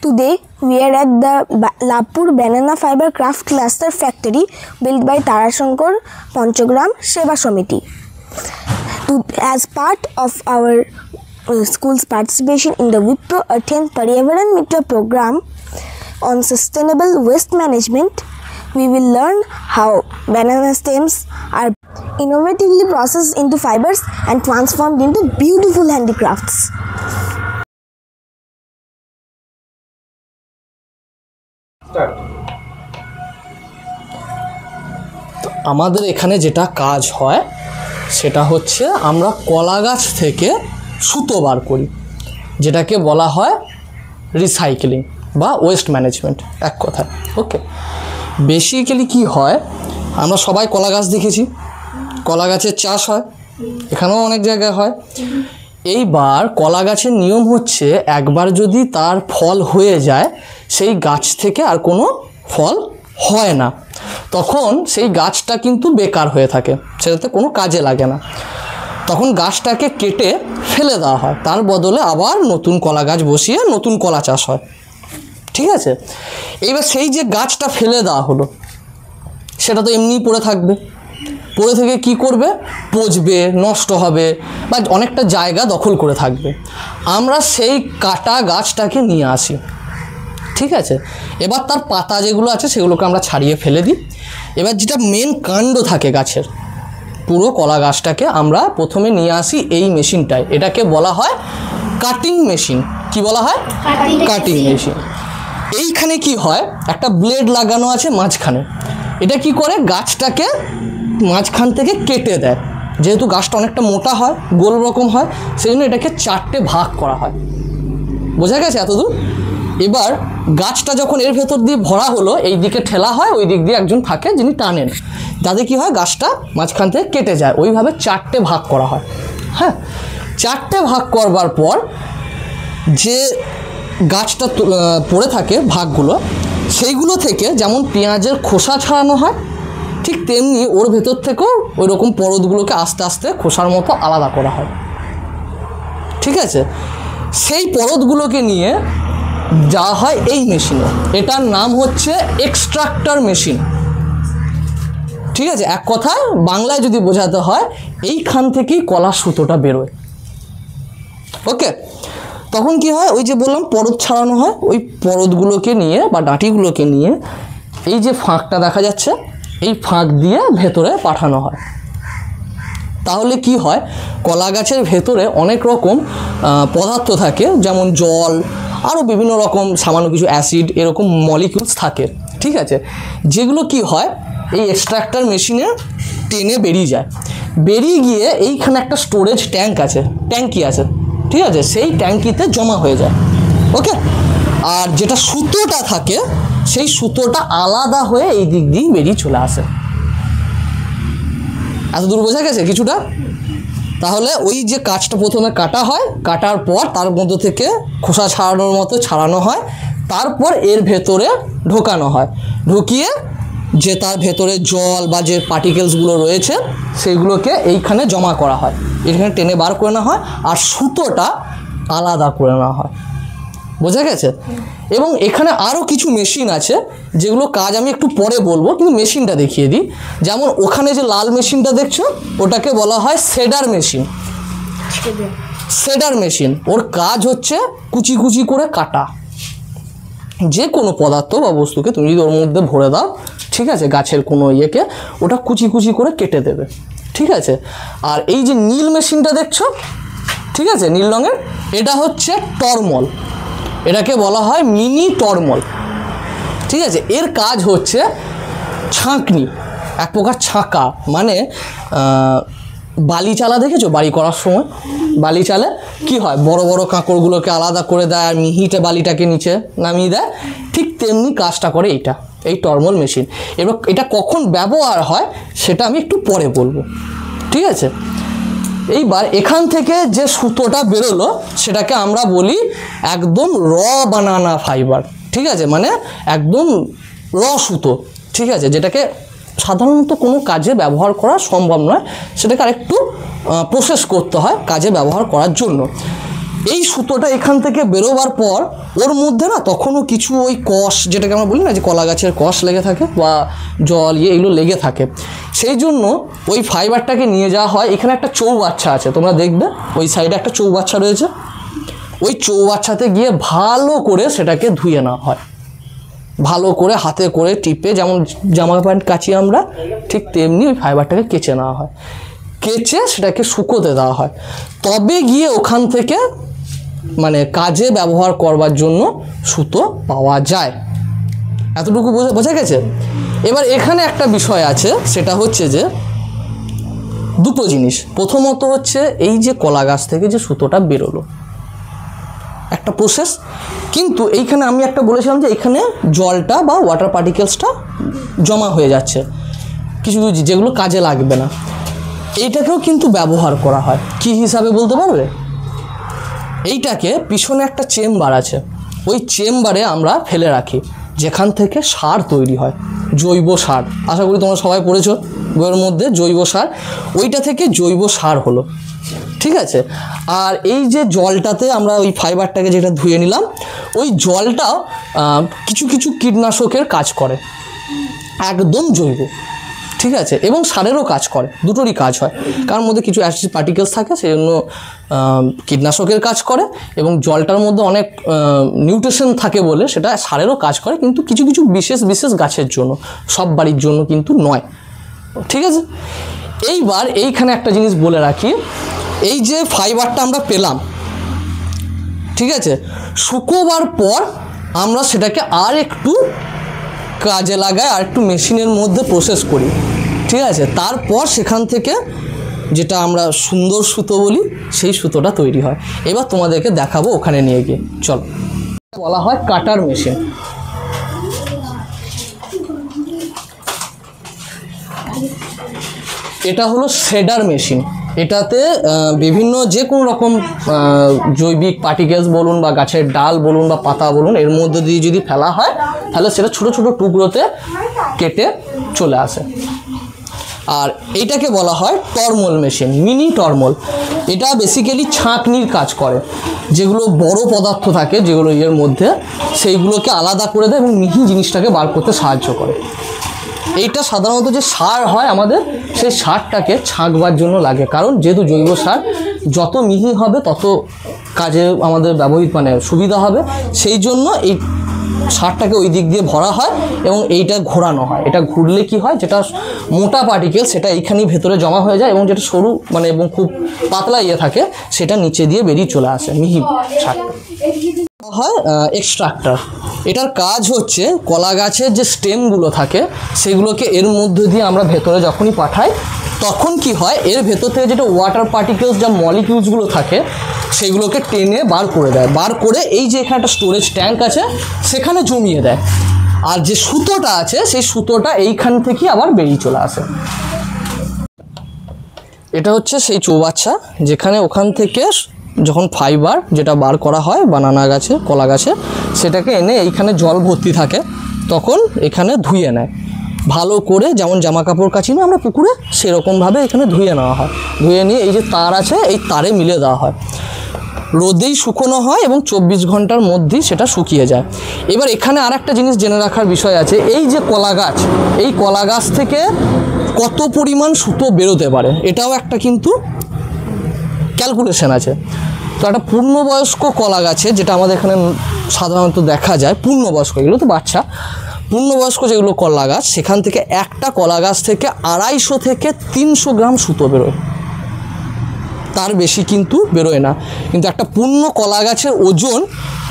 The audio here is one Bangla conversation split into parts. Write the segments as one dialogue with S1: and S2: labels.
S1: Today, we are at the Lapur Banana Fiber Craft Cluster Factory built by Tarashankar Panchagram Seva Samiti. As part of our school's participation in the Wipro Earthen Paryavaran Mitra program on sustainable waste management, we will learn how banana stems are innovatively processed into fibers and transformed into beautiful handicrafts.
S2: আমাদের এখানে যেটা কাজ হয় সেটা হচ্ছে আমরা কলা গাছ থেকে সুতো বার করি, যেটাকে বলা হয় রিসাইক্লিং বা ওয়েস্ট ম্যানেজমেন্ট এক কথায়। ওকে, বেসিক্যালি কি হয়, আমরা সবাই কলা গাছ দেখেছি, কলা গাছের চাষ হয়, এখানেও অনেক জায়গায় হয়। এইবার কলা গাছের নিয়ম হচ্ছে একবার যদি তার ফল হয়ে যায় সেই গাছ থেকে আর কোনো ফল হয় না, তখন সেই গাছটা কিন্তু বেকার হয়ে থাকে, সেটাতে কোনো কাজে লাগে না। তখন গাছটাকে কেটে ফেলে দেওয়া হয়, তার বদলে আবার নতুন কলা গাছ বসিয়ে নতুন কলা চাষ হয়। ঠিক আছে, এইবার সেই যে গাছটা ফেলে দেওয়া হলো সেটা তো এমনিই পড়ে থাকবে, পড়ে থেকে কি করবে, পচবে, নষ্ট হবে বা অনেকটা জায়গা দখল করে থাকবে। আমরা সেই কাটা গাছটাকে নিয়ে আসি, ঠিক আছে, এবার তার পাতা যেগুলো আছে সেগুলোকে আমরা ছাড়িয়ে ফেলে দিই। এবার যেটা মেন কাণ্ড থাকে গাছের, পুরো কলা গাছটাকে আমরা প্রথমে নিয়ে আসি এই মেশিনটায়, এটাকে বলা হয় কাটিং মেশিন। কি বলা হয়? Cutting machine. এইখানে কি হয়, একটা ব্লেড লাগানো আছে মাঝখানে, এটা কি করে গাছটাকে মাঝখান থেকে কেটে দেয়। যেহেতু গাছটা অনেকটা মোটা হয়, গোল রকম হয়, সেই জন্য এটাকে 4টে ভাগ করা হয়। বোঝা গেছে এতদূর? এবার গাছটা যখন এর ভেতর দিয়ে ভরা হলো, এই দিকে ঠেলা হয়, ওই দিক দিয়ে একজন থাকে যিনি টানেন, তাতে কি হয়, গাছটা মাঝখান থেকে কেটে যায়। ওইভাবে 4টে ভাগ করা হয়। হ্যাঁ, 4টে ভাগ করবার পর যে গাছটা পড়ে থাকে ভাগগুলো, সেইগুলো থেকে যেমন পেঁয়াজের খোসা ছাড়ানো হয়, ঠিক তেমনি ওর ভেতর থেকেও ওই রকম পরতগুলোকে আস্তে আস্তে খোসার মতো আলাদা করা হয়। ঠিক আছে, সেই পরতগুলোকে নিয়ে যা হয় এই মেশিনে, এটার নাম হচ্ছে এক্সট্রাক্টর মেশিন। ঠিক আছে, এক কথায় বাংলায় যদি বোঝাতে হয়, এইখান থেকেই কলার সুতোটা বেরোয়। ওকে, তখন কি হয়, ওই যে বললাম পরত ছাড়ানো হয়, ওই পরতগুলোকে নিয়ে বা ডাঁটিগুলোকে নিয়ে এই যে ফাঁকটা দেখা যাচ্ছে, এই ফাঁক দিয়ে ভেতরে পাঠানো হয়। তাহলে কি হয়, কলা গাছের ভেতরে অনেক রকম পদার্থ থাকে, যেমন জল, আরও বিভিন্ন রকম সামান্য কিছু অ্যাসিড, এরকম মলিকিউলস থাকে। ঠিক আছে, যেগুলো কি হয়, এই এক্সট্রাক্টর মেশিনে টেনে বেরিয়ে যায়, বেরিয়ে গিয়ে এইখানে একটা স্টোরেজ ট্যাঙ্কি আছে, ঠিক আছে, সেই ট্যাঙ্কিতে জমা হয়ে যায়। ওকে, আর যেটা সুতোটা থাকে সেই সুতোটা আলাদা হয়ে এই দিক দিয়ে বেরিয়ে চলে আসে। এত দূর বোঝা গেছে কিছুটা? তাহলে ওই যে কাজটা প্রথমে কাটা হয়, কাটার পর তার মধ্যে থেকে খোসা ছাড়ানোর মতো ছাড়ানো হয়, তারপর এর ভেতরে ঢোকানো হয়, ঢুকিয়ে যে তার ভেতরে জল বা যে পার্টিকেলসগুলো রয়েছে সেইগুলোকে এইখানে জমা করা হয়, এখানে টেনে বার করে নেওয়া হয়, আর সুতোটা আলাদা করে নেওয়া হয়। বোঝা গেছে? এবং এখানে আরও কিছু মেশিন আছে যেগুলো কাজ আমি একটু পরে বলবো, কিন্তু মেশিনটা দেখিয়ে দিই। যেমন ওখানে যে লাল মেশিনটা দেখছো, ওটাকে বলা হয় শেডার মেশিন। শেডার মেশিন, ওর কাজ হচ্ছে কুচি কুচি করে কাটা। যে কোনো পদার্থ বা বস্তুকে তুমি যদি ওর মধ্যে ভরে দাও, ঠিক আছে, গাছের কোনো ইয়েকে, ওটা কুচি কুচি করে কেটে দেবে। ঠিক আছে, আর এই যে নীল মেশিনটা দেখছো, ঠিক আছে, নীল রঙের, এটা হচ্ছে টরমল, এটাকে বলা হয় মিনি টরমল। ঠিক আছে, এর কাজ হচ্ছে ছাঁকনি, এক প্রকার ছাঁকা, মানে বালি চালা দেখেছো, বাড়ি করার সময় বালি চালে কি হয়, বড় বড় কাঁকড়গুলোকে আলাদা করে দেয় আর মিহিটে বালিটাকে নিচে নামিয়ে দেয়, ঠিক তেমনি কাজটা করে এই টরমল মেশিন। এবার এটা কখন ব্যবহার হয় সেটা আমি একটু পরে বলবো। ঠিক আছে, এইবার এখান থেকে যে সুতোটা বেরোলো সেটাকে আমরা বলি একদম র বানানা ফাইবার। ঠিক আছে, মানে একদম র সুতো। ঠিক আছে, যেটাকে সাধারণত কোনো কাজে ব্যবহার করা সম্ভব নয়, সেটাকে আরেকটু প্রসেস করতে হয় কাজে ব্যবহার করার জন্য। এই সুতোটা এখান থেকে বেরোবার পর ওর মধ্যে না তখনও কিছু ওই কষ, যেটাকে আমরা বলি না যে কলা গাছের কষ লেগে থাকে বা জল এগুলো লেগে থাকে, সেই জন্য ওই ফাইবারটাকে নিয়ে যাওয়া হয়। এখানে একটা চৌবাচ্চা আছে, তোমরা দেখবে ওই সাইডে একটা চৌবাচ্চা রয়েছে, ওই চৌবাচ্চাতে গিয়ে ভালো করে সেটাকে ধুয়ে নেওয়া হয়। ভালো করে হাতে করে টিপে, যেমন জামা প্যান্ট কাচি আমরা, ঠিক তেমনি ওই ফাইবারটাকে কেচে নেওয়া হয়। কেচে সেটাকে শুকোতে দেওয়া হয়, তবে গিয়ে ওখান থেকে মানে কাজে ব্যবহার করবার জন্য সুতো পাওয়া যায়। এতটুকু বোঝা গেছে? এবার এখানে একটা বিষয় আছে, সেটা হচ্ছে যে দুটো জিনিস। প্রথমত হচ্ছে এই যে কলা গাছ থেকে যে সুতোটা বেরোলো, একটা প্রসেস, কিন্তু এইখানে আমি একটা বলেছিলাম যে এখানে জলটা বা ওয়াটার পার্টিকেলসটা জমা হয়ে যাচ্ছে, কিছু যেগুলো কাজে লাগবে না। এইটাকেও কিন্তু ব্যবহার করা হয়। কি হিসাবে বলতে পারবে? এইটাকে পিছনে একটা চেম্বার আছে, ওই চেম্বারে আমরা ফেলে রাখি, যেখান থেকে সার তৈরি হয়, জৈব সার। আশা করি তোমরা সবাই পড়েছো বইয়ের মধ্যে জৈব সার, ওইটা থেকে জৈব সার হলো, ঠিক আছে। আর এই যে জলটাতে আমরা ওই ফাইবারটাকে যেটা ধুয়ে নিলাম, ওই জলটাও কিছু কিছু কীটনাশকের কাজ করে, একদম জৈব, ঠিক আছে, এবং সারেরও কাজ করে, দুটোরই কাজ হয়। কার মধ্যে কিছু অ্যাসিড পার্টিকেলস থাকে, সেই জন্য কীটনাশকের কাজ করে, এবং জলটার মধ্যে অনেক নিউট্রিশন থাকে বলে সেটা সারেরও কাজ করে, কিন্তু কিছু কিছু বিশেষ বিশেষ গাছের জন্য, সব বাড়ির জন্য কিন্তু নয়, ঠিক আছে। এইবার এইখানে একটা জিনিস বলে রাখি, এই যে ফাইবারটা আমরা পেলাম, ঠিক আছে, শুকোবার পর আমরা সেটাকে আর একটু কাজে লাগাই, আর একটু মেশিনের মধ্যে প্রসেস করি, ঠিক আছে। তারপর সেখান থেকে যেটা আমরা সুন্দর সুতো বলি, সেই সুতোটা তৈরি হয়। এবার তোমাদেরকে দেখাবো ওখানে নিয়ে গিয়ে, চলো। বলা হয় কাটার মেশিন। এটা হলো শেডার মেশিন। এটাতে বিভিন্ন যে কোনো রকম জৈবিক পার্টিকেলস বলুন বা গাছের ডাল বলুন বা পাতা বলুন, এর মধ্যে দিয়ে যদি ফেলা হয় তাহলে সেটা ছোট ছোট টুকরোতে কেটে চলে আসে। আর এইটাকে বলা হয় টরমল মেশিন, মিনি টরমল। এটা বেসিক্যালি ছাঁকনির কাজ করে, যেগুলো বড় পদার্থ থাকে যেগুলো এর মধ্যে, সেইগুলোকে আলাদা করে দেয় এবং মিহি জিনিসটাকে বার করতে সাহায্য করে। এইটা সাধারণত যে সার হয় আমাদের, সেই সারটাকে ছাঁকবার জন্য লাগে, কারণ যেহেতু জৈব সার যত মিহি হবে তত কাজে আমাদের ব্যবহৃত মানে সুবিধা হবে, সেই জন্য এই সারটাকে ওই দিক দিয়ে ভরা হয় এবং এইটা ঘোরানো হয়। এটা ঘুরলে কি হয়, যেটা মোটা পার্টিকেল সেটা এইখানেই ভেতরে জমা হয়ে যায়, এবং যেটা সরু মানে এবং খুব পাতলা থাকে সেটা নিচে দিয়ে বেরিয়ে চলে আসে, মিহি সারটা হয় এক্সট্রাক্টর। এটার কাজ হচ্ছে কলা গাছের যে স্টেমগুলো থাকে সেগুলোকে এর মধ্যে দিয়ে আমরা ভেতরে যখনই পাঠাই, তখন কি হয়, এর ভেতর থেকে যেটা ওয়াটার পার্টিকেলস যা মলিকিউলসগুলো থাকে সেগুলোকে টেনে বার করে দেয়, বার করে এই যে এখানে একটা স্টোরেজ ট্যাঙ্ক আছে সেখানে জমিয়ে দেয়। আর যে সুতোটা আছে সেই সুতোটা এইখান থেকে আবার বেরিয়ে চলে আসে। এটা হচ্ছে সেই চৌবাচ্চা, যেখানে ওখান থেকে যখন ফাইবার যেটা বার করা হয় বানানা গাছে, কলা গাছে, সেটাকে এনে এইখানে জল ভর্তি থাকে, তখন এখানে ধুয়ে নেয় ভালো করে, যেমন জামা কাপড় কাচি না আমরা পুকুরে, সেরকমভাবে এখানে ধুয়ে নেওয়া হয়। ধুয়ে নিয়ে এই যে তার আছে এই তারে মিলে দেওয়া হয়, রোদেই শুকোনো হয় এবং 24 ঘন্টার মধ্যেই সেটা শুকিয়ে যায়। এবার এখানে আর একটা জিনিস জেনে রাখার বিষয় আছে, এই যে কলা গাছ, এই কলা গাছ থেকে কত পরিমাণ সুতো বেরোতে পারে এটাও একটা কিন্তু ক্যালকুলেশন আছে। তো একটা পূর্ণবয়স্ক কলা গাছে, যেটা আমাদের এখানে সাধারণত দেখা যায়, পূর্ণবয়স্ক, এগুলো তো বাচ্চা, পূর্ণবয়স্ক যেগুলো কলা গাছ, সেখান থেকে একটা কলা গাছ থেকে 250 থেকে 300 গ্রাম সুতো বেরোয়, তার বেশি কিন্তু বেরোয় না। কিন্তু একটা পূর্ণ কলা গাছের ওজন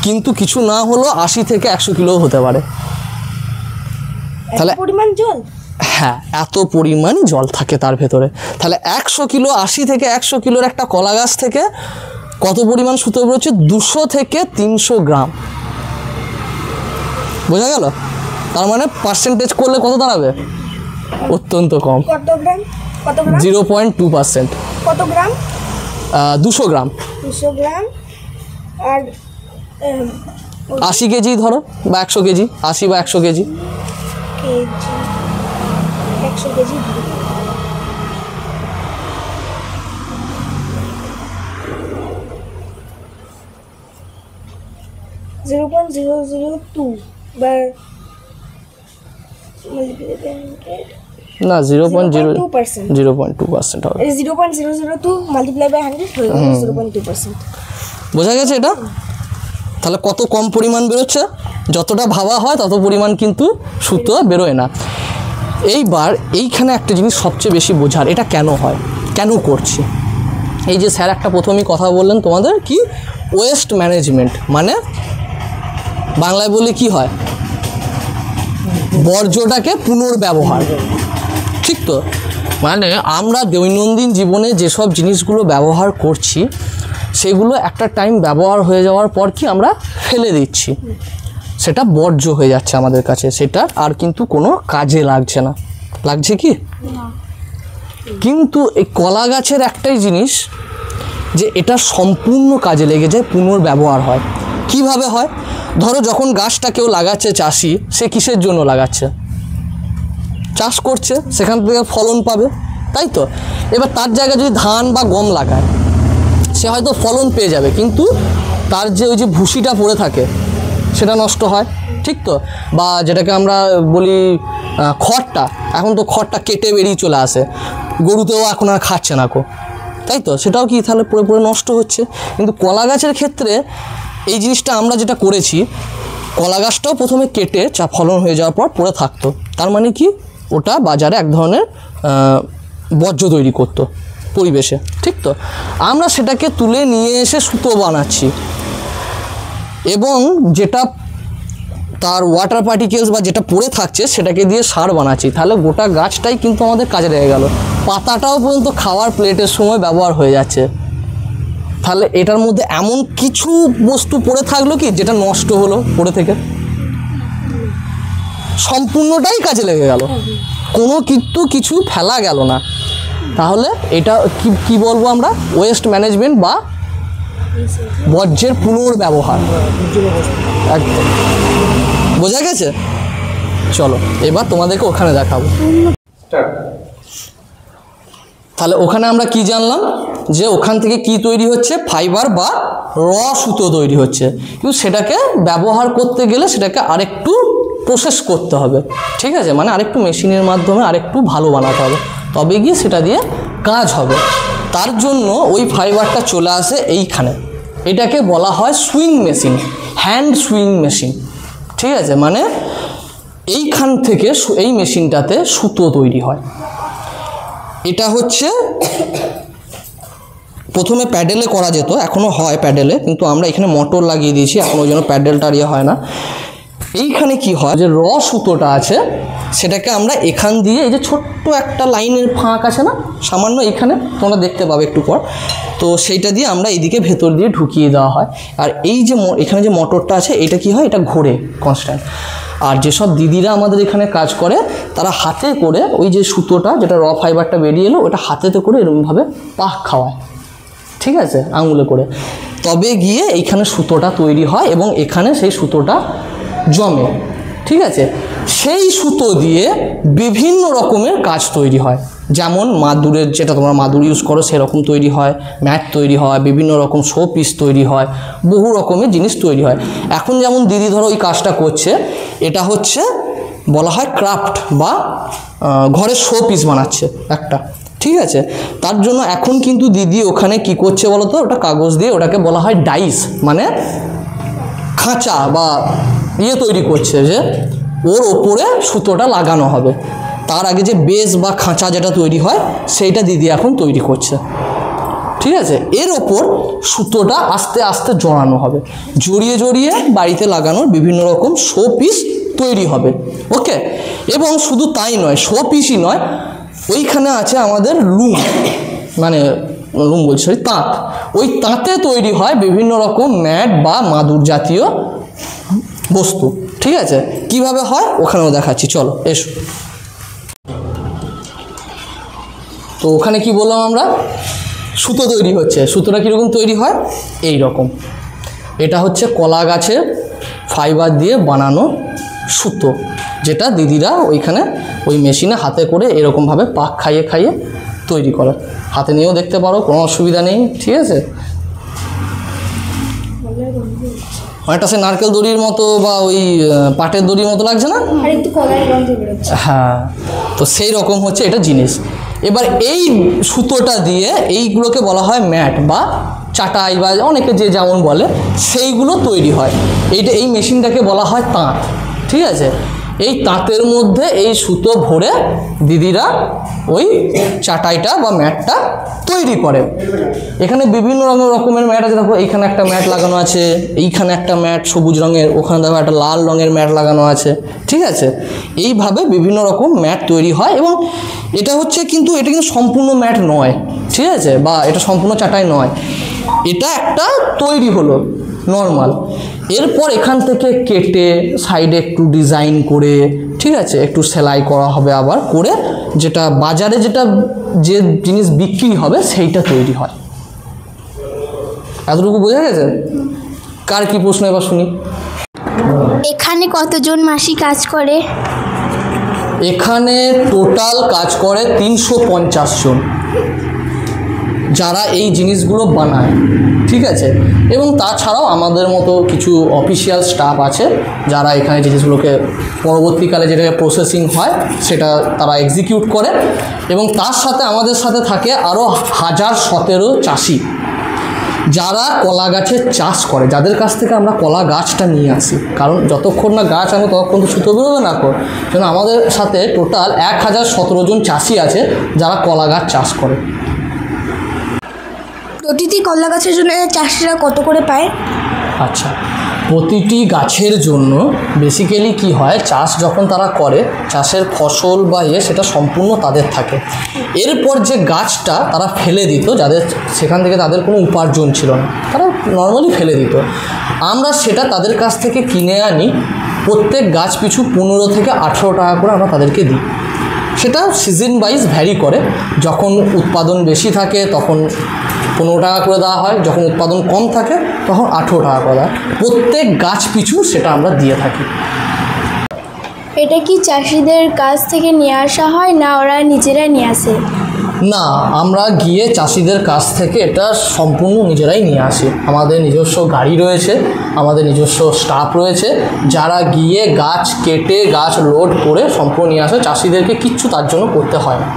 S2: কিন্তু কিছু না হলেও 80 থেকে 100 কিলো হতে পারে। তাহলে
S1: পরিমাণ জল,
S2: হ্যাঁ, এত পরিমাণ জল থাকে তার ভেতরে। তাহলে 100 কিলো, 80 থেকে 100 কিলোর একটা কলা গাছ থেকে কত পরিমাণ সুতো বেরোচ্ছে? 200 থেকে 300 গ্রাম। বোঝা গেল? তার মানে পার্সেন্টেজ করলে কত দাঁড়াবে? অত্যন্ত কম।
S1: কত গ্রাম?
S2: 0.2%।
S1: কত গ্রাম?
S2: 200 গ্রাম।
S1: 200 গ্রাম। আর
S2: 80 কেজি ধরো, বা 100 কেজি, 80 বা 100 কেজি।
S1: 100 কেজি। 0.002 বা
S2: না
S1: 0.2%
S2: 0.2% হবে।
S1: 0.002 মাল্টিপ্লাই বাই 100 হয়ে গেল 0.2%।
S2: বোঝা গেছে এটা? তাহলে কত কম পরিমাণ বেরোচ্ছে, যতটা ভাবা হয় তত পরিমাণ কিন্তু সুতো বেরোয় না। এইবার এইখানে একটা জিনিস সবচেয়ে বেশি বোঝার, এটা কেন হয়, কেন করছি। এই যে স্যার একটা প্রথমেই কথা বললেন তোমাদের কি ওয়েস্ট ম্যানেজমেন্ট, মানে বাংলায় বলে কি হয়, বর্জ্যটাকে পুনর্ব্যবহার, ঠিক তো? মানে আমরা দৈনন্দিন জীবনে যেসব জিনিসগুলো ব্যবহার করছি সেগুলো একটা টাইম ব্যবহার হয়ে যাওয়ার পর কি আমরা ফেলে দিচ্ছি, সেটা বর্জ্য হয়ে যাচ্ছে আমাদের কাছে, সেটা আর কিন্তু কোনো কাজে লাগছে না। লাগছে কি? কিন্তু এই কলা গাছের একটাই জিনিস যে এটা সম্পূর্ণ কাজে লেগে যায়, পুনর্ব্যবহার হয়। কিভাবে হয়? ধরো যখন গাছটা কেউ লাগাচ্ছে চাষি, সে কিসের জন্য লাগাচ্ছে? চাষ করছে, সেখান থেকে ফলন পাবে, তাই তো? এবার তার জায়গায় যদি ধান বা গম লাগায়, সে হয়তো ফলন পেয়ে যাবে, কিন্তু তার যে ওই যে ভুসিটা পড়ে থাকে সেটা নষ্ট হয়, ঠিক তো? বা যেটাকে আমরা বলি খড়টা, এখন তো খড়টা কেটে বেরিয়ে চলে আসে, গরুতেও এখন আর খাচ্ছে না কো, তাই তো? সেটাও কি তাহলে পড়ে পড়ে নষ্ট হচ্ছে। কিন্তু কলা গাছের ক্ষেত্রে এই জিনিসটা আমরা যেটা করেছি, কলা গাছটাও প্রথমে কেটে ফলন হয়ে যাওয়ার পর পড়ে থাকতো, তার মানে কি ওটা বাজারে এক ধরনের বর্জ্য তৈরি করতো পরিবেশে, ঠিক তো? আমরা সেটাকে তুলে নিয়ে এসে সুতো বানাচ্ছি এবং যেটা তার ওয়াটার পার্টিকেলস বা যেটা পড়ে থাকছে সেটাকে দিয়ে সার বানাচ্ছি, তাহলে গোটা গাছটাই কিন্তু আমাদের কাজে লেগে গেল। পাতাটাও পর্যন্ত খাওয়ার প্লেটের সময় ব্যবহার হয়ে যাচ্ছে। তাহলে এটার মধ্যে এমন কিছু বস্তু পড়ে থাকলো কি যেটা নষ্ট হলো পড়ে থেকে? সম্পূর্ণটাই কাজে লেগে গেল, কোনো কিন্তু কিছু ফেলা গেল না। তাহলে এটা কি বলবো আমরা? ওয়েস্ট ম্যানেজমেন্ট বা বর্জ্যের পুনর্ব্যবহার। একদম বোঝা গেছে? চলো এবার তোমাদেরকে ওখানে দেখাবো। তাহলে ওখানে আমরা কি জানলাম যে ওখান থেকে কি তৈরি হচ্ছে, ফাইবার বা র সুতো তৈরি হচ্ছে, কিন্তু সেটাকে ব্যবহার করতে গেলে সেটাকে আরেকটু প্রসেস করতে হবে, ঠিক আছে? মানে আরেকটু মেশিনের মাধ্যমে আরেকটু ভালো বানাতে হবে, তবে গিয়ে সেটা দিয়ে কাজ হবে। তার জন্য ওই ফাইবারটা চলে আসে এইখানে, এটাকে বলা হয় sewing machine, hand sewing machine, ঠিক আছে? মানে এইখান থেকে এই মেশিনটাতে সুতো তৈরি হয়। এটা হচ্ছে প্রথমে প্যাডেলে করা যেত, এখনও হয় প্যাডেলে, কিন্তু আমরা এখানে মোটর লাগিয়ে দিয়েছি, এখন ওই জন্য প্যাডেলটা ইয়ে হয় না। এইখানে কি হয় যে র সুতোটা আছে সেটাকে আমরা এখান দিয়ে, এই যে ছোট্ট একটা লাইনের ফাঁক আছে না সামান্য, এইখানে তোমরা দেখতে পাবে একটু পর, তো সেইটা দিয়ে আমরা এইদিকে ভেতর দিয়ে ঢুকিয়ে দেওয়া হয়। আর এই যে এখানে যে মোটরটা আছে এটা কি হয়, এটা ঘোরে কনস্ট্যান্ট। আর যেসব দিদিরা আমাদের এখানে কাজ করে তারা হাতে করে ওই যে সুতোটা, যেটা র ফাইবারটা বেরিয়ে এলো, ওটা হাতেতে করে এরকমভাবে পাক খাওয়ায়, ঠিক আছে, আঙুলে করে, তবে গিয়ে এইখানে সুতোটা তৈরি হয় এবং এখানে সেই সুতোটা জমে, ঠিক আছে? সেই সুতো দিয়ে বিভিন্ন রকমের কাজ তৈরি হয়, যেমন মাদুরের, যেটা তোমরা মাদুর ইউজ করো সেরকম তৈরি হয়, ম্যাট তৈরি হয়, বিভিন্ন রকম শো পিস তৈরি হয়, বহু রকমের জিনিস তৈরি হয়। এখন যেমন দিদি ধরো ওই কাজটা করছে, এটা হচ্ছে বলা হয় ক্রাফট বা ঘরের শো পিস বানাচ্ছে একটা, ঠিক আছে? তার জন্য এখন কিন্তু দিদি ওখানে কি করছে বলো তো, ওটা কাগজ দিয়ে, ওটাকে বলা হয় ডাইস, মানে খাঁচা বা ইয়ে তৈরি করছে, যে ওর ওপরে সুতোটা লাগানো হবে। তার আগে যে বেস বা খাঁচা যেটা তৈরি হয় সেইটা দিদি এখন তৈরি করছে, ঠিক আছে? এর ওপর সুতোটা আস্তে আস্তে জড়ানো হবে, জড়িয়ে জড়িয়ে বাড়িতে লাগানোর বিভিন্ন রকম শো পিস তৈরি হবে, ওকে? এবং শুধু তাই নয়, শো পিসই নয়, ওইখানে আছে আমাদের লুম, মানে লুম বলছি তাঁত, ওই তাঁতে তৈরি হয় বিভিন্ন রকম ম্যাট বা মাদুর জাতীয় বস্তু, ঠিক আছে? কিভাবে হয় ওখানেও দেখাচ্ছি, চলো এসো। তো ওখানে কি বললাম আমরা, সুতো তৈরি হচ্ছে। সুতোটা কীরকম তৈরি হয়, এই রকম। এটা হচ্ছে কলা গাছের ফাইবার দিয়ে বানানো সুতো, যেটা দিদিরা ওইখানে ওই মেশিনে হাতে করে এরকমভাবে পাক খাইয়ে খাইয়ে তৈরি করে। হাতে নিয়েও দেখতে পারো, কোনো অসুবিধা নেই, ঠিক আছে? অনেকটা সে নারকেল দড়ির মতো বা ওই পাটের দড়ির মতো লাগছে না?
S1: আর একটু কলার গন্ধ বেরোচ্ছে।
S2: হ্যাঁ, তো সেই রকম হচ্ছে এটা জিনিস। এবার এই সুতোটা দিয়ে এইগুলোকে বলা হয় ম্যাট বা চাটাই বা অনেকে যে যেমন বলে, সেইগুলো তৈরি হয়। এই মেশিনটাকে বলা হয় তাঁত। ঠিক আছে, এই তাঁতের মধ্যে এই সুতো ভরে দিদিরা ওই চাটাইটা বা ম্যাটটা তৈরি করে। এখানে বিভিন্ন রকমের ম্যাট আছে। দেখো এইখানে একটা ম্যাট লাগানো আছে, এইখানে একটা ম্যাট সবুজ রঙের, ওখানে দেখো একটা লাল রঙের ম্যাট লাগানো আছে। ঠিক আছে, এইভাবে বিভিন্ন রকম ম্যাট তৈরি হয়। এবং এটা কিন্তু সম্পূর্ণ ম্যাট নয়, ঠিক আছে, বা এটা সম্পূর্ণ চাটাই নয়, এটা একটা তৈরি হলো নর্মাল। এরপর এখান থেকে কেটে সাইডে একটু ডিজাইন করে, ঠিক আছে, একটু সেলাই করা হবে আবার করে, যেটা বাজারে যে জিনিস বিক্রি হবে সেইটা তৈরি হয়। এতটুকু বোঝা গেছে? কার কি প্রশ্ন এবার শুনি।
S3: এখানে কতজন মাসি কাজ করে?
S2: এখানে টোটাল কাজ করে 350 জন, যারা এই জিনিসগুলো বানায়। ঠিক আছে, এবং তাছাড়াও আমাদের মতো কিছু অফিসিয়াল স্টাফ আছে যারা এখানে জিনিসগুলোকে পরবর্তীকালে যেটা প্রসেসিং হয় সেটা তারা এক্সিকিউট করে। এবং তার সাথে আমাদের সাথে থাকে আরও 1017 চাষি যারা কলা গাছের চাষ করে, যাদের কাছ থেকে আমরা কলা গাছটা নিয়ে আসি। কারণ যতক্ষণ না গাছ আনো ততক্ষণ তো সুতো বেরোবে না। কারণ আমাদের সাথে টোটাল 1017 জন চাষি আছে যারা কলা গাছ চাষ করে।
S1: প্রতিটি কলা গাছের জন্য চাষিরা কত করে পায়?
S2: আচ্ছা, প্রতিটি গাছের জন্য বেসিক্যালি কি হয়, চাষ যখন তারা করে, চাষের ফসল বা সেটা সম্পূর্ণ তাদের থাকে। এরপর যে গাছটা তারা ফেলে দিত, যাদের সেখান থেকে তাদের কোনো উপার্জন ছিল না, তারা নর্মালি ফেলে দিত, আমরা সেটা তাদের কাছ থেকে কিনে আনি। প্রত্যেক গাছ পিছু 15 থেকে 18 টাকা করে আমরা তাদেরকে দিই। সেটা সিজন ওয়াইজ ভ্যারি করে। যখন উৎপাদন বেশি থাকে তখন 15 টাকা করে দেওয়া হয়, যখন উৎপাদন কম থাকে তখন 18 টাকা করে দেওয়া হয়। প্রত্যেক গাছ পিছু সেটা আমরা দিয়ে থাকি।
S3: এটা কি চাষিদের কাছ থেকে নিয়ে আসা হয় না ওরা নিজেরাই নিয়ে আসে?
S2: না, আমরা গিয়ে চাষিদের কাছ থেকে এটা সম্পূর্ণ নিজেরাই নিয়ে আসি। আমাদের নিজস্ব গাড়ি রয়েছে, আমাদের নিজস্ব স্টাফ রয়েছে যারা গিয়ে গাছ কেটে গাছ লোড করে সম্পূর্ণ নিয়ে আসে। চাষিদেরকে কিচ্ছু তার জন্য করতে হয় না।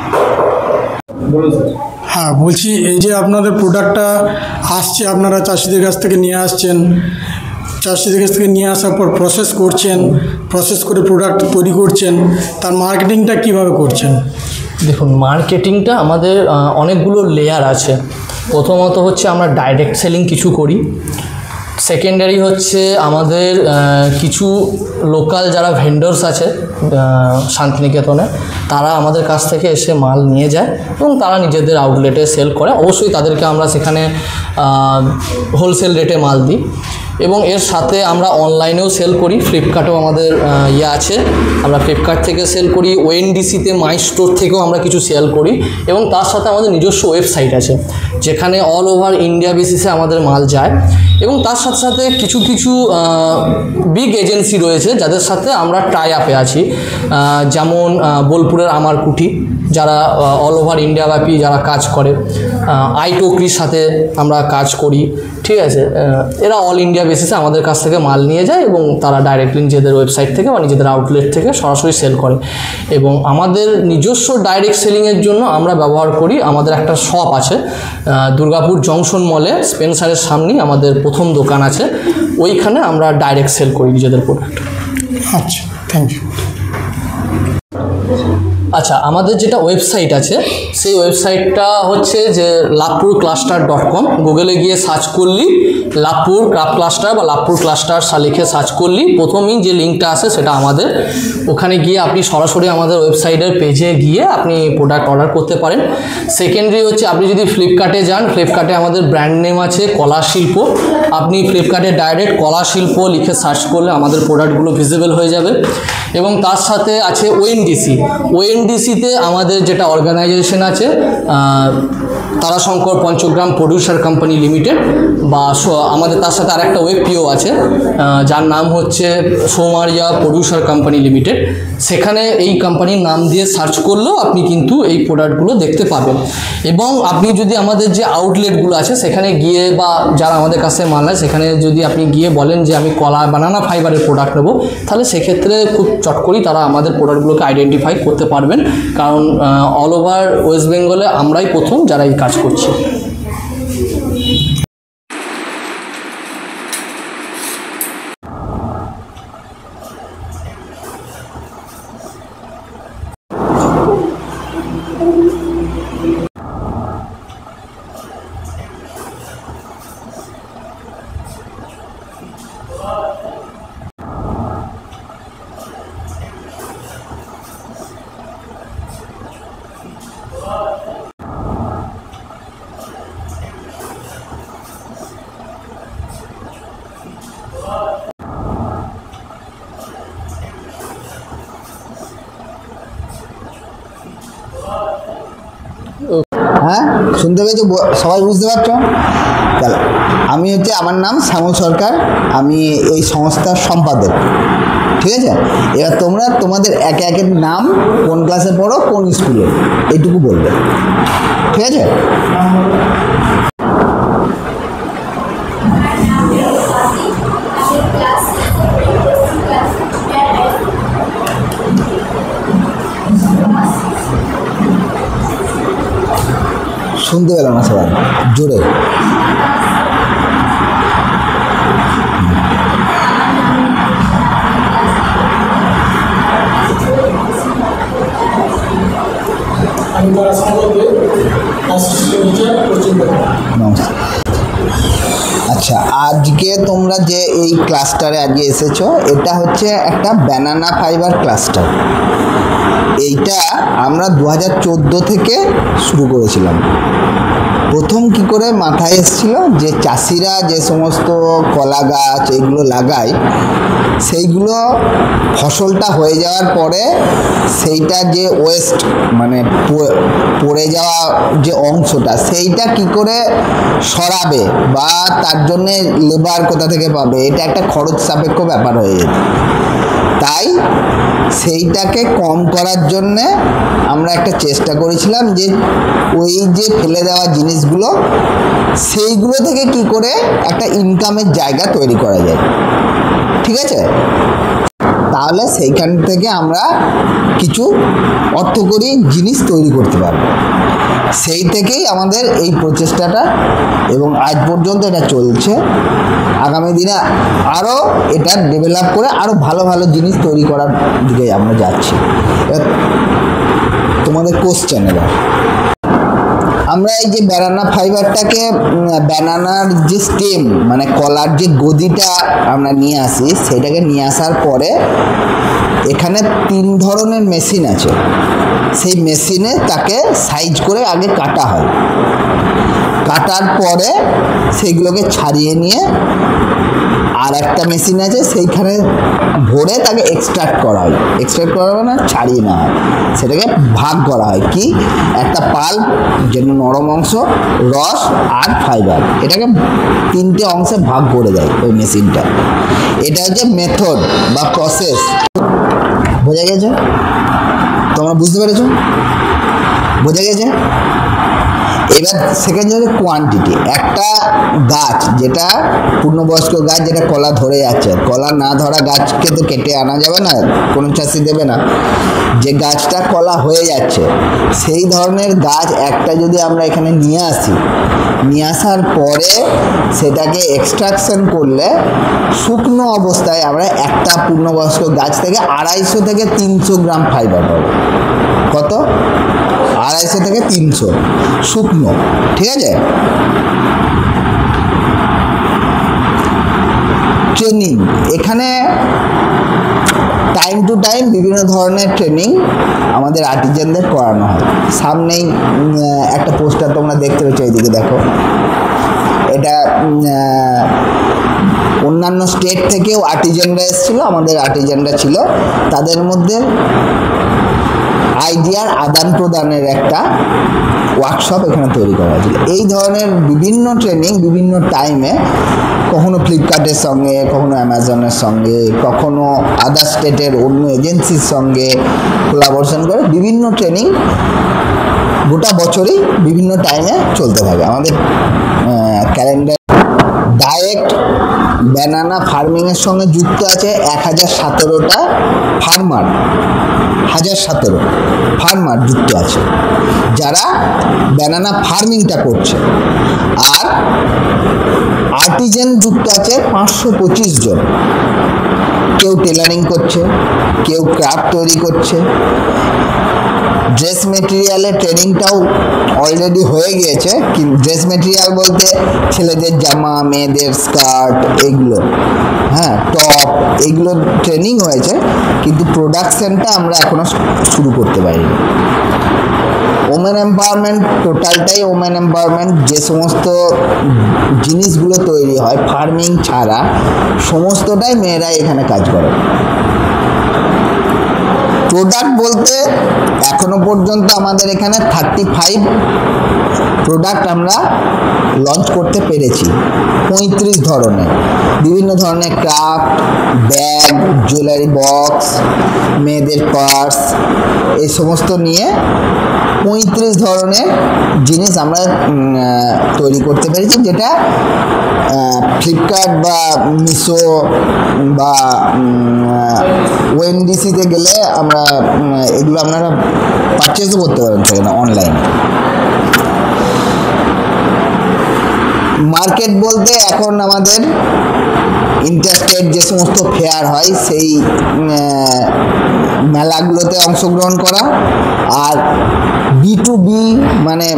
S4: হ্যাঁ, বলছি এই যে আপনাদের প্রোডাক্টটা আসছে, আপনারা চাষিদের কাছ থেকে নিয়ে আসছেন, চাষিদের কাছ থেকে নিয়ে আসার পর প্রসেস করছেন, প্রসেস করে প্রোডাক্ট তৈরি করছেন, তার মার্কেটিংটা কিভাবে করছেন?
S2: দেখুন, মার্কেটিংটা আমাদের অনেকগুলো লেয়ার আছে। প্রথমত হচ্ছে আমরা ডাইরেক্ট সেলিং কিছু করি। সেকেন্ডারি হচ্ছে আমাদের কিছু লোকাল যারা ভেন্ডার্স আছে শান্তিনিকেতনে, তারা আমাদের কাছ থেকে এসে মাল নিয়ে যায় এবং তারা নিজেদের আউটলেটে সেল করে। অবশ্যই তাদেরকে আমরা সেখানে হোলসেল রেটে মাল দিই। এবং এর সাথে আমরা অনলাইনেও সেল করি, ফ্লিপকার্টেও আমাদের আছে, আমরা ফ্লিপকার্ট থেকে সেল করি, ওএনডিসিতে মাই স্টোর থেকেও আমরা কিছু সেল করি। এবং তার সাথে আমাদের নিজস্ব ওয়েবসাইট আছে যেখানে অল ওভার ইন্ডিয়া বেসিসে আমাদের মাল যায়। এবং তার সাথে সাথে কিছু কিছু বিগ এজেন্সি রয়েছে যাদের সাথে আমরা টাই আপে আছি, যেমন বোলপুরের আমার কুঠি, যারা অল ওভার ইন্ডিয়াব্যাপী যারা কাজ করে। আইটোক্রির সাথে আমরা কাজ করি। ঠিক আছে, এরা অল ইন্ডিয়া বেসিসে আমাদের কাছ থেকে মাল নিয়ে যায় এবং তারা ডাইরেক্টলি নিজেদের ওয়েবসাইট থেকে বা নিজেদের আউটলেট থেকে সরাসরি সেল করে। এবং আমাদের নিজস্ব ডাইরেক্ট সেলিংয়ের জন্য আমরা ব্যবহার করি, আমাদের একটা শপ আছে দুর্গাপুর জংশন মলে, স্পেন্সারের সামনেই আমাদের প্রথম দোকান আছে, ওইখানে আমরা ডাইরেক্ট সেল করি নিজেদের প্রোডাক্ট।
S4: আচ্ছা, থ্যাংক ইউ।
S2: আচ্ছা, আমাদের যেটা ওয়েবসাইট আছে সেই ওয়েবসাইটটা হচ্ছে যে lapurcluster.com। গুগলে গিয়ে সার্চ করলি লাভপুর ক্রাফট ক্লাস্টার বা লাভপুর ক্লাস্টার লিখে সার্চ করলি প্রথমেই যে লিঙ্কটা আসে সেটা আমাদের। ওখানে গিয়ে আপনি সরাসরি আমাদের ওয়েবসাইটের পেজে গিয়ে আপনি প্রোডাক্ট অর্ডার করতে পারেন। সেকেন্ডারি হচ্ছে আপনি যদি ফ্লিপকার্টে যান, ফ্লিপকার্টে আমাদের ব্র্যান্ড নেম আছে কলা শিল্প। আপনি ফ্লিপকার্টে ডাইরেক্ট কলা শিল্প লিখে সার্চ করলে আমাদের প্রোডাক্টগুলো ভিজিবল হয়ে যাবে। এবং তার সাথে আছে ওএনডিসিতে আমাদের যেটা অর্গানাইজেশন আছে Tarashankar Panchagram producer company limited, বা আমাদের তার সাথে আর একটা ওয়েবপিও আছে যার নাম হচ্ছে সৌমারিয়া প্রডিউসার কোম্পানি লিমিটেড। সেখানে এই কোম্পানির নাম দিয়ে সার্চ করলেও আপনি কিন্তু এই প্রোডাক্টগুলো দেখতে পাবেন। এবং আপনি যদি আমাদের যে আউটলেটগুলো আছে সেখানে গিয়ে, বা যারা আমাদের কাছে মাল নেয় সেখানে যদি আপনি গিয়ে বলেন যে আমি কলা বানানা ফাইবারের প্রোডাক্ট নেবো, তাহলে সেক্ষেত্রে খুব চট করেই তারা আমাদের প্রোডাক্টগুলোকে আইডেন্টিফাই করতে পারবেন, কারণ অল ওভার ওয়েস্ট বেঙ্গলে আমরাই প্রথম যারা এই কাজ করছি।
S5: হ্যাঁ, শুনতে পেয়েছো? সবাই বুঝতে পারছো? তাহলে আমি হচ্ছে, আমার নাম শ্যামল সরকার, আমি এই সংস্থার সম্পাদক। ঠিক আছে, এবার তোমরা তোমাদের একে একের নাম, কোন ক্লাসে পড়ো, কোন স্কুলে, এইটুকু বলবে। ঠিক আছে? শুনতে পেলাম না সবাই, জোরে। নমস্কার। আচ্ছা, আজকে তোমরা যে এই ক্লাস্টারে আজকে এসেছো, এটা হচ্ছে একটা ব্যানানা ফাইবার ক্লাস্টার। এইটা আমরা 2014 থেকে শুরু করেছিলাম। প্রথম কি করে মাথায় এসেছিল যে চাষিরা যে সমস্ত কলা গাছ এগুলো লাগায়, সেইগুলো ফসলটা হয়ে যাওয়ার পরে সেইটা যে ওয়েস্ট, মানে পড়ে যাওয়া যে অংশটা, সেইটা কি করে সরাবে বা তার জন্যে লেবার কোথা থেকে পাবে, এটা একটা খরচ সাপেক্ষ ব্যাপার হয়ে যেত। তাই সেইটাকে কম করার জন্যে আমরা একটা চেষ্টা করেছিলাম যে ওই যে ফেলে দেওয়া জিনিসগুলো, সেইগুলো থেকে কি করে একটা ইনকামের জায়গা তৈরি করা যায়। ঠিক আছে, তাহলে সেইখান থেকে আমরা কিছু অর্থকরী জিনিস তৈরি করতে পারব। সেই থেকেই আমাদের এই প্রচেষ্টাটা, এবং আজ পর্যন্ত এটা চলছে। আগামী দিনে আরও এটা ডেভেলপ করে আরও ভালো ভালো জিনিস তৈরি করার দিকে আমরা যাচ্ছি। তোমাদের কোশ্চেন এবার, আমরা এই যে ব্যানানা ফাইবারটাকে, ব্যানানার যে স্টেম মানে কলার যে গদিটা আমরা নিয়ে আসি, সেটাকে নিয়ে আসার পরে এখানে 3 ধরনের মেশিন আছে। সেই মেশিনে তাকে সাইজ করে আগে কাটা হয়, কাটার পরে সেইগুলোকে ছাড়িয়ে নিয়ে আর একটা মেশিন আছে, সেইখানে ভরে তাকে এক্সট্রাক্ট করা হয়। এক্সট্রাক্ট করা হয় না, ছাড়িয়ে নেওয়া হয়, সেটাকে ভাগ করা হয় কি, একটা পাল্প, যেন নরম অংশ, রস আর ফাইবার, এটাকে 3টে অংশে ভাগ করে দেয় ওই মেশিনটা। এটা হচ্ছে মেথড বা প্রসেস। বোঝা গেছে? তোমরা বুঝতে পেরেছো? বোঝা গেছে? এবার সেকেন্ড হচ্ছে কোয়ান্টিটি। একটা গাছ, যেটা পূর্ণবয়স্ক গাছ, যেটা কলা ধরে যাচ্ছে, কলা না ধরা গাছকে তো কেটে আনা যাবে না, কোনো চাষি দেবে না। যে গাছটা কলা হয়ে যাচ্ছে, সেই ধরনের গাছ একটা যদি আমরা এখানে নিয়ে আসি, নিয়ে আসার পরে সেটাকে এক্সট্রাকশন করলে শুকনো অবস্থায় আমরা একটা পূর্ণবয়স্ক গাছ থেকে 250 থেকে 300 গ্রাম ফাইবার পাবো। কত? 250 থেকে 300 শুকনো। ঠিক আছে? ট্রেনিং, এখানে টাইম টু টাইম বিভিন্ন ধরনের ট্রেনিং আমাদের আর্টিজানদের করানো হয়। সামনেই একটা পোস্টার তোমরা দেখতে পেয়েছো, এইদিকে দেখো। এটা অন্যান্য স্টেট থেকেও আর্টিজানরা এসেছিলো, আমাদের আর্টিজানরা ছিল। তাদের মধ্যে আইডিয়ার আদান প্রদানের একটা ওয়ার্কশপ এখানে তৈরি করা হয়েছিল। এই ধরনের বিভিন্ন ট্রেনিং বিভিন্ন টাইমে, কখনো ফ্লিপকার্টের সঙ্গে, কখনো অ্যামাজনের সঙ্গে, কখনো আদার স্টেটের অন্য এজেন্সির সঙ্গে কোলাবোরেশন করে বিভিন্ন ট্রেনিং গোটা বছরই বিভিন্ন টাইমে চলতে থাকে আমাদের ক্যালেন্ডার। ডাইরেক্ট ব্যানানা ফার্মিংয়ের সঙ্গে যুক্ত আছে 1017টা ফার্মার, 1017 ফার্মার যুক্ত আছে যারা ব্যানানা ফার্মিংটা করছে। আর আর্টিজেন যুক্ত আছে 525 জন। কেউ টেলারিং করছে, কেউ ক্রাফট তৈরি করছে। ড্রেস মেটেরিয়ালের ট্রেনিংটাও অলরেডি হয়ে গিয়েছে। ড্রেস মেটেরিয়াল বলতে ছেলেদের জামা, মেয়েদের স্কার্ট, এগুলো, হ্যাঁ, টপ, এগুলো ট্রেনিং হয়েছে, কিন্তু প্রোডাকশনটা আমরা এখনো শুরু করতে পারিনি। ওমেন এম্পাওয়ারমেন্ট, টোটালটাই ওমেন এম্পাওয়ারমেন্ট। যে সমস্ত জিনিসগুলো তৈরি হয় ফার্মিং ছাড়া, সমস্তটাই মেয়েরাই এখানে কাজ করে। প্রোডাক্ট বলতে এখনো পর্যন্ত আমাদের এখানে 35 প্রোডাক্ট আমরা লঞ্চ করতে পেরেছি। 35 ধরনের, বিভিন্ন ধরনের ক্রাফট, ব্যাগ, জুয়েলারি বক্স, মেয়েদের পার্স, এই সমস্ত নিয়ে 35 ধরনের জিনিস আমরা তৈরি করতে পেরেছি, যেটা ফ্লিপকার্ট বা মিশো বা ওএনডিসিতে গেলে আমরা এগুলো আপনারা পারচেজও করতে পারেন সেখানে অনলাইনে। মার্কেট বলতে এখন আমাদের ইন্টারস্টেট যে সমস্ত ফেয়ার হয় সেই মেলাগুলোতে অংশগ্রহণ করা, আর B2B মানে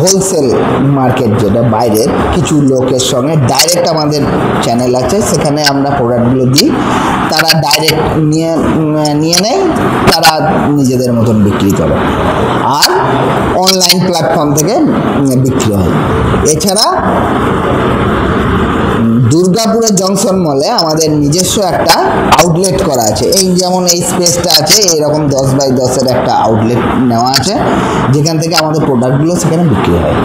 S5: হোলসেল মার্কেট, যেটা বাইরের কিছু লোকের সঙ্গে ডাইরেক্ট আমাদের চ্যানেল আছে, সেখানে আমরা প্রোডাক্টগুলো দিই, তারা ডাইরেক্ট নিয়ে নেয়, তারা নিজেদের মতন বিক্রি করে, আর অনলাইন প্ল্যাটফর্ম থেকে বিক্রি হয়। এছাড়া দুর্গাপুরের জংশন মলে আমাদের নিজস্ব একটা আউটলেট করা আছে। এই যেমন এই স্পেসটা আছে, এইরকম 10x10-এর একটা আউটলেট নেওয়া আছে, যেখান থেকে আমাদের প্রোডাক্টগুলো সেখানে বিক্রি হয়।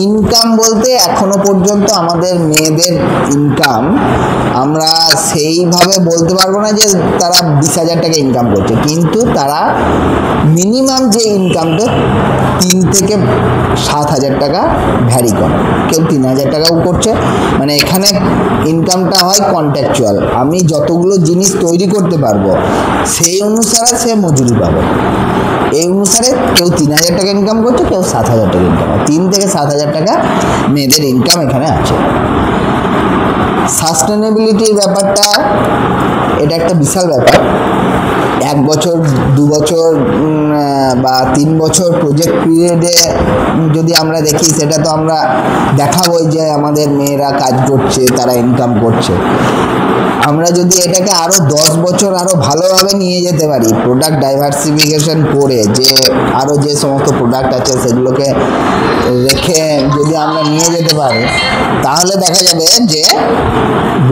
S5: ইনকাম বলতে এখনো পর্যন্ত আমাদের মেয়েদের ইনকাম আমরা সেইভাবে বলতে পারবো না যে তারা 20,000 টাকা ইনকাম করছে, কিন্তু তারা মিনিমাম যে ইনকামটা 3 থেকে 7,000 টাকা ভ্যারি করে, কেউ 3,000 টাকাও করছে। মানে এখানে ইনকামটা হয় কন্ট্রাকচুয়াল, আমি যতগুলো জিনিস তৈরি করতে পারবো সেই অনুসারে সে মজুরি পাবে। এই অনুসারে কেউ 3,000 টাকা ইনকাম করছে, কেউ 7,000 টাকা ইনকাম, 3 থেকে 7,000 টাকা মেয়েদের ইনকাম এখানে আছে। সাস্টেনেবিলিটির ব্যাপারটা, এটা একটা বিশাল ব্যাপার। 1 বছর 2 বছর বা 3 বছর প্রজেক্ট পিরিয়ডে যদি আমরা দেখি, সেটা তো আমরা দেখাবোই যে আমাদের মেয়েরা কাজ করছে, তারা ইনকাম করছে। আমরা যদি এটাকে আরও 10 বছর আরও ভালোভাবে নিয়ে যেতে পারি, প্রোডাক্ট ডাইভার্সিফিকেশন করে, যে আরও যে সমস্ত প্রোডাক্ট আছে সেগুলোকে রেখে যদি আমরা নিয়ে যেতে পারি, তাহলে দেখা যাবে যে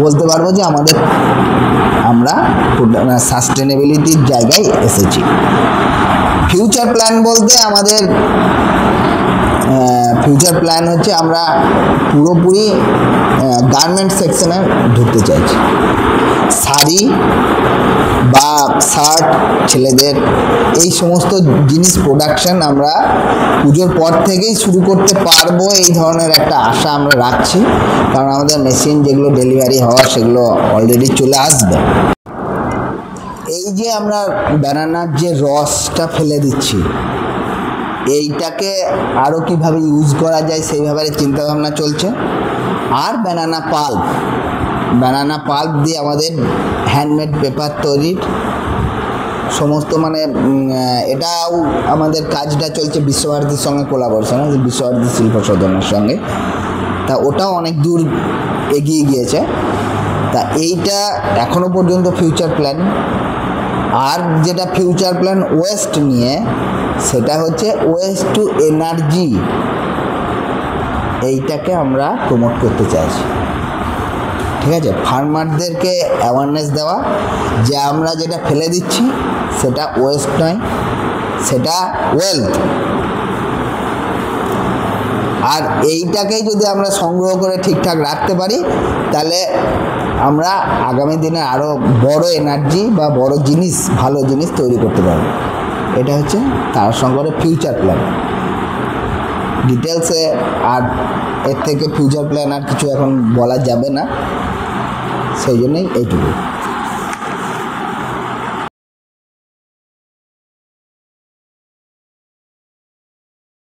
S5: বলতে পারবো যে আমরা সাস্টেনেবিলিটির জায়গায় এসেছি। ফিউচার প্ল্যান বলতে আমাদের ফিউচার প্ল্যান হচ্ছে আমরা পুরোপুরি গার্মেন্ট সেকশনে ঢুকতে চাইছি। শাড়ি বা শার্ট ছেলেদের, এই সমস্ত জিনিস প্রোডাকশন আমরা পুজোর পর থেকেই শুরু করতে পারবো, এই ধরনের একটা আশা আমরা রাখছি। কারণ আমাদের মেশিন যেগুলো ডেলিভারি হওয়ার সেগুলো অলরেডি চলে আসবে। এই যে আমরা ব্যানানার যে রসটা ফেলে দিচ্ছি, এইটাকে আরও কীভাবে ইউজ করা যায় সেইভাবে চিন্তাভাবনা চলছে। আর ব্যানানা পাল্প দিয়ে আমাদের হ্যান্ডমেড পেপার তৈরির সমস্ত, মানে এটাও আমাদের কাজটা চলছে বিশ্বভারতীর সঙ্গে কোলাবোরেশন, বিশ্বভারতী শিল্প সদনের সঙ্গে। তা ওটাও অনেক দূর এগিয়ে গিয়েছে। তা এইটা এখনো পর্যন্ত ফিউচার প্ল্যান। আর যেটা ফিউচার প্ল্যান ওয়েস্ট নিয়ে, সেটা হচ্ছে ওয়েস্ট টু এনার্জি, এইটাকে আমরা প্রমোট করতে চাইছি। ঠিক আছে, ফার্মারদেরকে অ্যাওয়ারনেস দেওয়া যে আমরা যেটা ফেলে দিচ্ছি সেটা ওয়েস্ট নয়, সেটা ওয়েলথ। আর এইটাকেই যদি আমরা সংগ্রহ করে ঠিকঠাক রাখতে পারি তাহলে আমরা আগামী দিনে আরও বড় এনার্জি বা বড় জিনিস, ভালো জিনিস তৈরি করতে পারবো। এটা হচ্ছে তারাশঙ্করের ফিউচার প্ল্যান। ডিটেলসে আর এর থেকে ফিউচার প্ল্যান আর কিছু এখন বলা যাবে না, সেই জন্যই এইটুকু।